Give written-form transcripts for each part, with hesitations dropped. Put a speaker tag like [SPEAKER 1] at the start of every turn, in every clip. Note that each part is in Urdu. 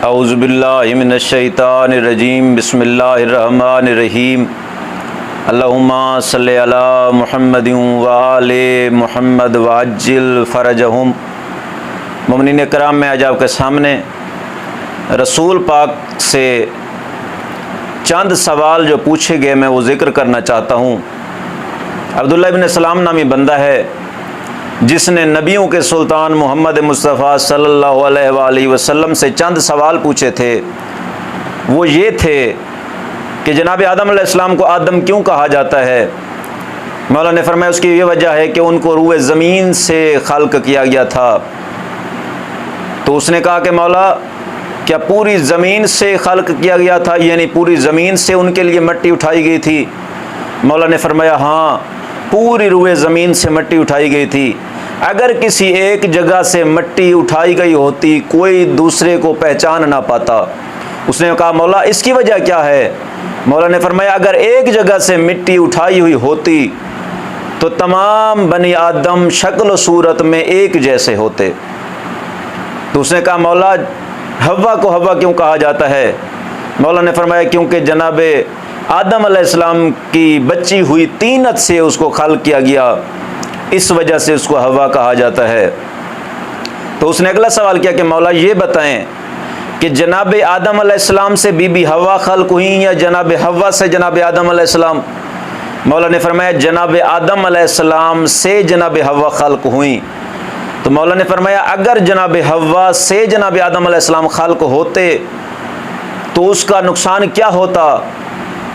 [SPEAKER 1] اعوذ باللہ من الشیطان الرجیم بسم اللہ الرحمن الرحیم اللہم صلی علی محمد وآل محمد وعجل فرجہم۔ مومنین کرام، میں آج آپ کے سامنے رسول پاک سے چند سوال جو پوچھے گئے میں وہ ذکر کرنا چاہتا ہوں۔ عبداللہ ابن سلام نامی بندہ ہے جس نے نبیوں کے سلطان محمد مصطفیٰ صلی اللہ علیہ وآلہ وسلم سے چند سوال پوچھے تھے۔ وہ یہ تھے کہ جناب آدم علیہ السلام کو آدم کیوں کہا جاتا ہے؟ مولا نے فرمایا اس کی یہ وجہ ہے کہ ان کو روئے زمین سے خلق کیا گیا تھا۔ تو اس نے کہا کہ مولا کیا پوری زمین سے خلق کیا گیا تھا، یعنی پوری زمین سے ان کے لیے مٹی اٹھائی گئی تھی؟ مولا نے فرمایا ہاں، پوری روئے زمین سے مٹی اٹھائی گئی تھی۔ اگر کسی ایک جگہ سے مٹی اٹھائی گئی ہوتی کوئی دوسرے کو پہچان نہ پاتا۔ اس نے کہا مولا اس کی وجہ کیا ہے؟ مولا نے فرمایا اگر ایک جگہ سے مٹی اٹھائی ہوئی ہوتی تو تمام بنی آدم شکل و صورت میں ایک جیسے ہوتے۔ تو اس نے کہا مولا حوا کو حوا کیوں کہا جاتا ہے؟ مولا نے فرمایا کیونکہ جناب آدم علیہ السلام کی بچی ہوئی طینت سے اس کو خلق کیا گیا، اس وجہ سے اس کو حوا کہا جاتا ہے۔ تو اس نے اگلا سوال کیا کہ مولا یہ بتائیں کہ جناب آدم علیہ السلام سے بی بی حوا خلق ہوئیں یا جناب حوا سے جناب آدم علیہ السلام؟ مولا نے فرمایا جناب آدم علیہ السلام سے جناب حوا خلق ہوئیں۔ تو مولا نے فرمایا اگر جناب حوا سے جناب آدم علیہ السلام خلق ہوتے تو اس کا نقصان کیا ہوتا؟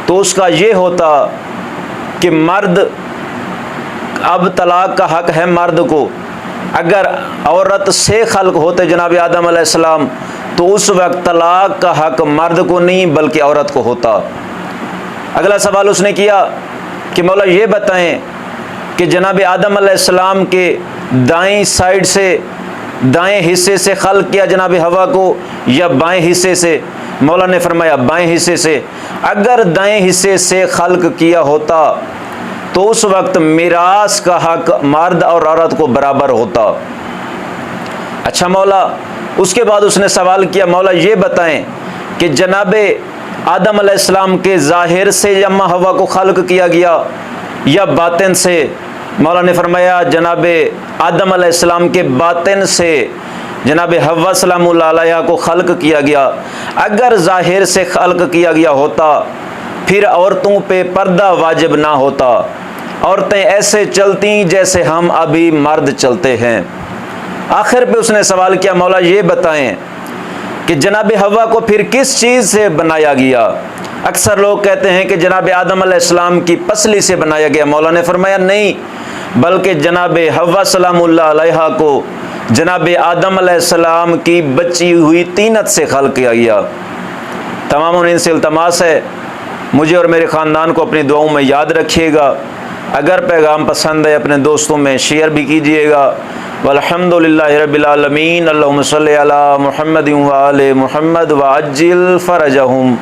[SPEAKER 1] تو اس کا یہ ہوتا کہ مرد، اب طلاق کا حق ہے مرد کو، اگر عورت سے خلق ہوتے جناب آدم علیہ السلام تو اس وقت طلاق کا حق مرد کو نہیں بلکہ عورت کو ہوتا۔ اگلا سوال اس نے کیا کہ مولا یہ بتائیں کہ جناب آدم علیہ السلام کے دائیں سائیڈ سے، دائیں حصے سے خلق کیا جناب حوا کو یا بائیں حصے سے؟ مولا نے فرمایا بائیں حصے سے۔ اگر دائیں حصے سے خلق کیا ہوتا تو اس وقت میراث کا حق مرد اور عورت کو برابر ہوتا۔ اچھا مولا، اس کے بعد اس نے سوال کیا مولا یہ بتائیں کہ جناب آدم علیہ السلام کے ظاہر سے اما حوا کو خلق کیا گیا یا باطن سے؟ مولا نے فرمایا جناب آدم علیہ السلام کے باطن سے جناب حوا سلام اللہ علیہ کو خلق کیا گیا۔ اگر ظاہر سے خلق کیا گیا ہوتا پھر عورتوں پہ پردہ واجب نہ ہوتا، عورتیں ایسے چلتی جیسے ہم ابھی مرد چلتے ہیں۔ آخر پہ اس نے سوال کیا مولا یہ بتائیں کہ جناب حوا کو پھر کس چیز سے بنایا گیا؟ اکثر لوگ کہتے ہیں کہ جناب آدم علیہ السلام کی پسلی سے بنایا گیا۔ مولا نے فرمایا نہیں، بلکہ جناب حوا سلام اللہ علیہ کو جناب آدم علیہ السلام کی بچی ہوئی طینت سے خلق کیا گیا۔ تمام ان سے التماس ہے مجھے اور میرے خاندان کو اپنی دعاؤں میں یاد رکھیے گا۔ اگر پیغام پسند ہے اپنے دوستوں میں شیئر بھی کیجیے گا۔ والحمد للہ رب العالمین۔ اللہم صلی علی محمد وآل محمد وعجل فرجہم۔